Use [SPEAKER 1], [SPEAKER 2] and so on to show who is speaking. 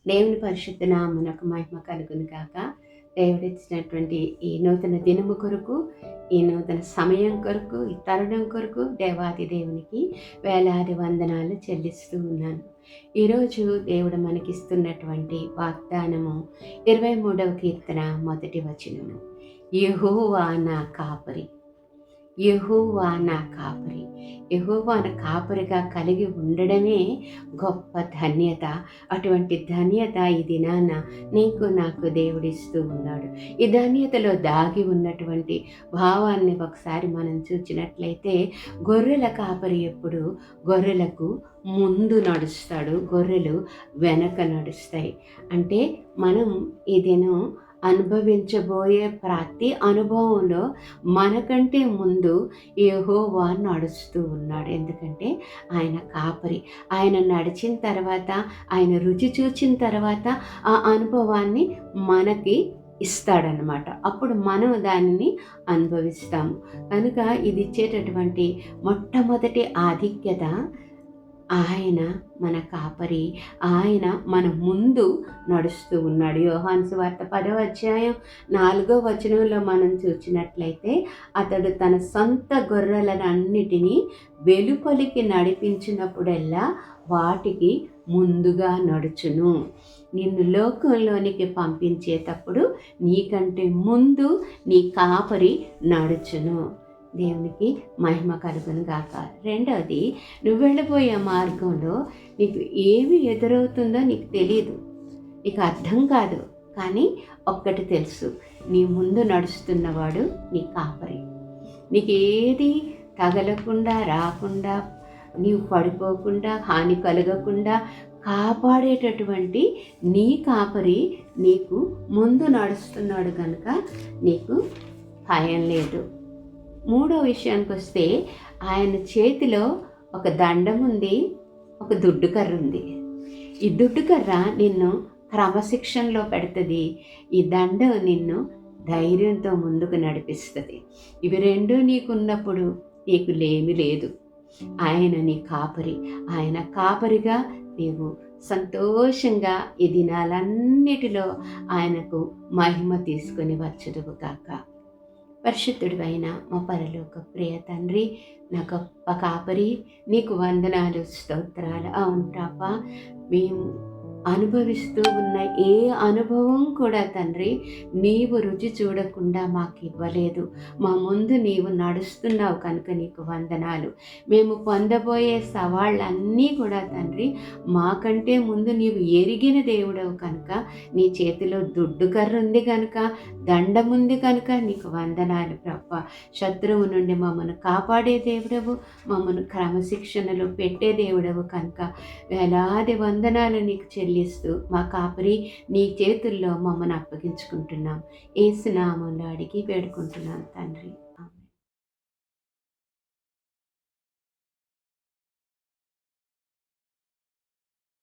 [SPEAKER 1] దేవుని పరిశుద్ధ నామమునకు మహిమ కలుగును గాక. దేవుడిచ్చినటువంటి ఈ నూతన దినము కొరకు, ఈ నూతన సమయం కొరకు, ఈ తరుణం కొరకు దేవాది దేవునికి వేలాది వందనాలు చెల్లిస్తూ ఉన్నాను. ఈరోజు దేవుడు మనకిస్తున్నటువంటి వాగ్దానము 23వ కీర్తన 1వ వచనము. యెహోవా నా కాపరి, యెహోవా నా కాపరి. యెహోవాను కాపరిగా కలిగి ఉండడమే గొప్ప ధన్యత. అటువంటి ధన్యత ఈ దినాన నీకు నాకు దేవుడిస్తూ ఉన్నాడు. ఈ ధన్యతలో దాగి ఉన్నటువంటి భావాన్ని ఒకసారి మనం చూచినట్లయితే, గొర్రెల కాపరి ఎప్పుడు గొర్రెలకు ముందు నడుస్తాడు, గొర్రెలు వెనక నడుస్తాయి. అంటే మనం ఈ దినం అనుభవించబోయే ప్రతి అనుభవంలో మనకంటే ముందు యెహోవా నడుస్తూ ఉన్నాడు. ఎందుకంటే ఆయన కాపరి. ఆయన నడిచిన తర్వాత, ఆయన రుచి చూచిన తర్వాత ఆ అనుభవాన్ని మనకి ఇస్తాడనమాట. అప్పుడు మనం దానిని అనుభవిస్తాము. కనుక ఇది ఇచ్చేటటువంటి మొట్టమొదటి ఆధిక్యత, ఆయన మన కాపరి, ఆయన మన ముందు నడుస్తూ ఉన్నాడు. యోహాను సువార్త 10వ అధ్యాయం 4వ వచనంలో మనం చూసినట్లయితే, అతడు తన సొంత గొర్రెలనన్నిటినీ వెలుపలికి నడిపించినప్పుడల్లా వాటికి ముందుగా నడుచును. నిన్ను లోకంలోనికి పంపించేటప్పుడు నీకంటే ముందు నీ కాపరి నడుచును. దేవునికి మహిమ కలుగును గాక. రెండవది, నువ్వు వెళ్ళబోయే మార్గంలో నీకు ఏమి ఎదురవుతుందో నీకు తెలియదు, నీకు అర్థం కాదు. కానీ ఒక్కటి తెలుసు, నీ ముందు నడుస్తున్నవాడు నీ కాపరి. నీకు ఏది తగలకుండా, రాకుండా, నీవు పడిపోకుండా, హాని కలగకుండా కాపాడేటటువంటి నీ కాపరి నీకు ముందు నడుస్తున్నాడు కనుక నీకు భయం లేదు. మూడో విషయానికి వస్తే, ఆయన చేతిలో ఒక దండం ఉంది, ఒక దుడ్డుకర్ర ఉంది. ఈ దుడ్డుకర్ర నిన్ను క్రమశిక్షణలో పెడుతుంది, ఈ దండం నిన్ను ధైర్యంతో ముందుకు నడిపిస్తుంది. ఇవి రెండూ నీకున్నప్పుడు నీకు లేమి లేదు. ఆయన నీ కాపరి. ఆయన కాపరిగా నీవు సంతోషంగా ఈ దినాలన్నిటిలో ఆయనకు మహిమ తీసుకొని వచ్చుదువు గాక. పరిశుద్ధుడు అయిన మా పరలోక ప్రియ తండ్రి, నా గొప్ప కాపరి, నీకు వందనాలు, స్తోత్రాలు. అవును ప్రభా, మేము అనుభవిస్తూ ఉన్న ఏ అనుభవం కూడా తండ్రి నీవు రుచి చూడకుండా మాకు ఇవ్వలేదు. మా ముందు నీవు నడుస్తున్నావు కనుక నీకు వందనాలు. మేము పొందబోయే సవాళ్ళన్నీ కూడా తండ్రి మాకంటే ముందు నీవు ఎరిగిన దేవుడవు కనుక, నీ చేతిలో దుడ్డుకర్ర ఉంది కనుక, దండం ఉంది కనుక నీకు వందనాలు ప్రభా. శత్రువు నుండి మమ్మను కాపాడే దేవుడవు, మమ్మను క్రమశిక్షణలో పెట్టే దేవుడవు కనుక వేలాది వందనాలు నీకు చెల్లిస్తూ మా కాపరి నీ చేతుల్లో మమ్మల్ని అప్పగించుకుంటున్నాం. యేసు నామములో అడిగి వేడుకుంటున్నాం తండ్రి.